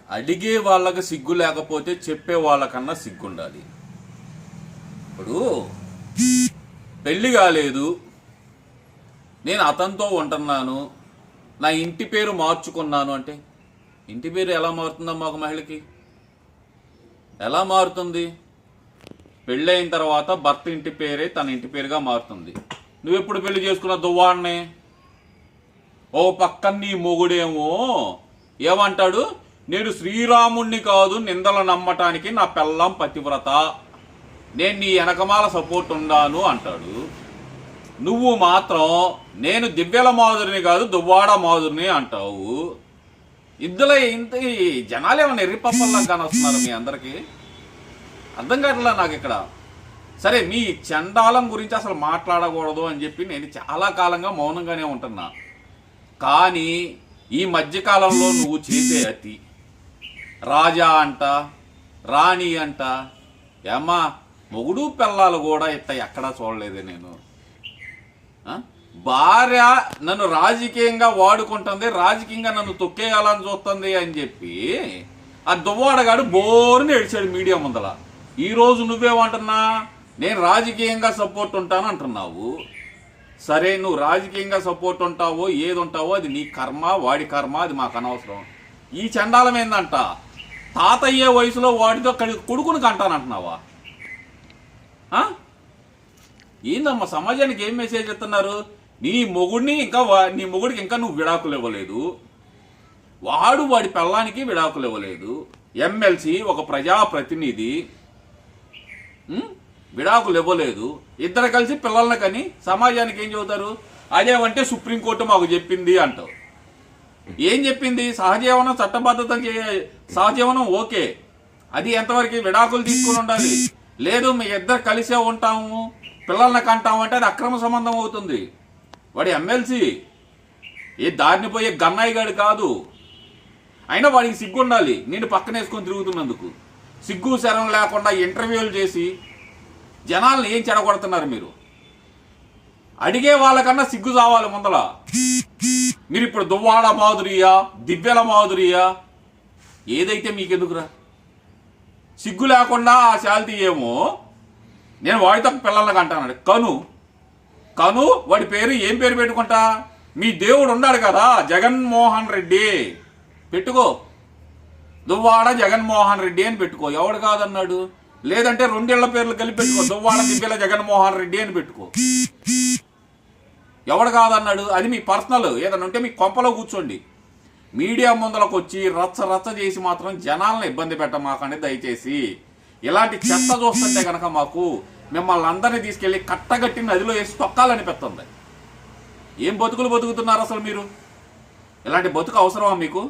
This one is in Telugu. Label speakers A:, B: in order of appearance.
A: అడిగే వాళ్ళకి సిగ్గు లేకపోతే చెప్పే వాళ్ళకన్నా సిగ్గుండాలి. ఇప్పుడు పెళ్ళి కాలేదు, నేను అతనితో ఉంటున్నాను, నా ఇంటి పేరు మార్చుకున్నాను అంటే ఇంటి పేరు ఎలా మారుతుందమ్మా ఒక మహిళకి? ఎలా మారుతుంది? పెళ్ళైన తర్వాత భర్త ఇంటి పేరే తన ఇంటి పేరుగా మారుతుంది. నువ్వెప్పుడు పెళ్లి చేసుకున్న దువ్వాడిని? ఓ పక్కన నీ మొగుడేమో ఏమంటాడు, నేను శ్రీరాముణ్ణి కాదు నిందలు నమ్మటానికి నా పెళ్ళాం పతివ్రత, నేను నీ వెనకమాల సపోర్ట్ ఉన్నాను అంటాడు. నువ్వు మాత్రం నేను దివ్యల మాధురిని కాదు దువ్వాడ మాధురిని అంటావు. ఇందులో ఇంత జనాలు ఏమన్నా ఎర్రిపప్పల్లా కానొస్తున్నారు మీ అందరికీ? అర్థం కావట్లా నాకు ఇక్కడ. సరే, మీ చండాలం గురించి అసలు మాట్లాడకూడదు అని చెప్పి నేను చాలా కాలంగా మౌనంగానే ఉంటున్నా. కానీ ఈ మధ్యకాలంలో నువ్వు చేసే అతి, రాజా అంట, రాణి అంట, ఏమ్మా మొగుడు పిల్లలు కూడా ఇట్ట ఎక్కడా చూడలేదే నేను. భార్య నన్ను రాజకీయంగా వాడుకుంటుంది, రాజకీయంగా నన్ను తొక్కేయాలని చూస్తుంది అని చెప్పి ఆ దువ్వాడగాడు బోరుని ఏడ్చాడు మీడియా ముందల. ఈరోజు నువ్వేమంటున్నా, నేను రాజకీయంగా సపోర్ట్ ఉంటాను అంటున్నావు. సరే, నువ్వు రాజకీయంగా సపోర్ట్ ఉంటావో ఏది ఉంటావో అది నీ కర్మ, వాడి కర్మ, అది మాకు అనవసరం. ఈ చండాలం ఏందంట, తాతయ్యే వయసులో వాడితో కొడుకుని కంటానంటున్నావా? ఏందమ్మా సమాజానికి ఏం మెసేజ్ ఇస్తున్నారు? నీ మొగుడికి ఇంకా నువ్వు విడాకులు ఇవ్వలేదు, వాడి పెళ్ళానికి విడాకులు ఇవ్వలేదు. ఎమ్మెల్సీ ఒక ప్రజాప్రతినిధి విడాకులు ఇవ్వలేదు. ఇద్దరు కలిసి పిల్లల్ని కని సమాజానికి ఏం చెబుతారు? అదేమంటే సుప్రీంకోర్టు మాకు చెప్పింది అంటావు. ఏం చెప్పింది? సహజీవనం చట్టబద్ధత సహజీవనం ఓకే, అది ఎంతవరకు విడాకులు తీసుకుని ఉండాలి. లేదు మీ ఇద్దరు కలిసే ఉంటాము పిల్లల్ని కంటాము అంటే అది అక్రమ సంబంధం అవుతుంది. వాడి ఎమ్మెల్సీ ఏ దారిని పోయే గన్నాయిగాడు కాదు. అయినా వాడికి సిగ్గు ఉండాలి నేను పక్కన వేసుకొని తిరుగుతున్నందుకు. సిగ్గు శరం లేకుండా ఇంటర్వ్యూలు చేసి జనాలను ఏం చెడగొడుతున్నారు మీరు? అడిగే వాళ్ళకన్నా సిగ్గు చావాలి ముందల. మీరు ఇప్పుడు దువ్వాడ మాధురియా, దివ్యల మాధురియా, ఏదైతే మీకెందుకురా? సిగ్గు లేకుండా ఆ శాలిటీ ఏమో నేను వాడితో పిల్లలకి అంటాను. కను వాడి పేరు ఏం పేరు పెట్టుకుంటా? మీ దేవుడు ఉన్నాడు కదా జగన్మోహన్ రెడ్డి, పెట్టుకో. దువ్వాడ జగన్మోహన్ రెడ్డి అని పెట్టుకో. ఎవడు కాదన్నాడు? లేదంటే రెండేళ్ల పేర్లు కలిపి పెట్టుకో, దువ్వాడ దివ్యల జగన్మోహన్ రెడ్డి అని పెట్టుకో. ఎవడు కాదన్నాడు? అది మీ పర్సనల్. ఏదన్నా ఉంటే మీ కొంపలో కూర్చోండి. మీడియా ముందలకు వచ్చి రచ్చ చేసి మాత్రం జనాలను ఇబ్బంది పెట్టమాకండి దయచేసి. ఇలాంటి చెత్త చూస్తుంటే కనుక మాకు మిమ్మల్ని అందరినీ తీసుకెళ్లి కట్టగట్టి నదిలో వేసి తొక్కాలనిపిస్తుంది. ఏం బతుకులు బతుకుతున్నారు అసలు మీరు? ఇలాంటి బతుకు అవసరమా మీకు?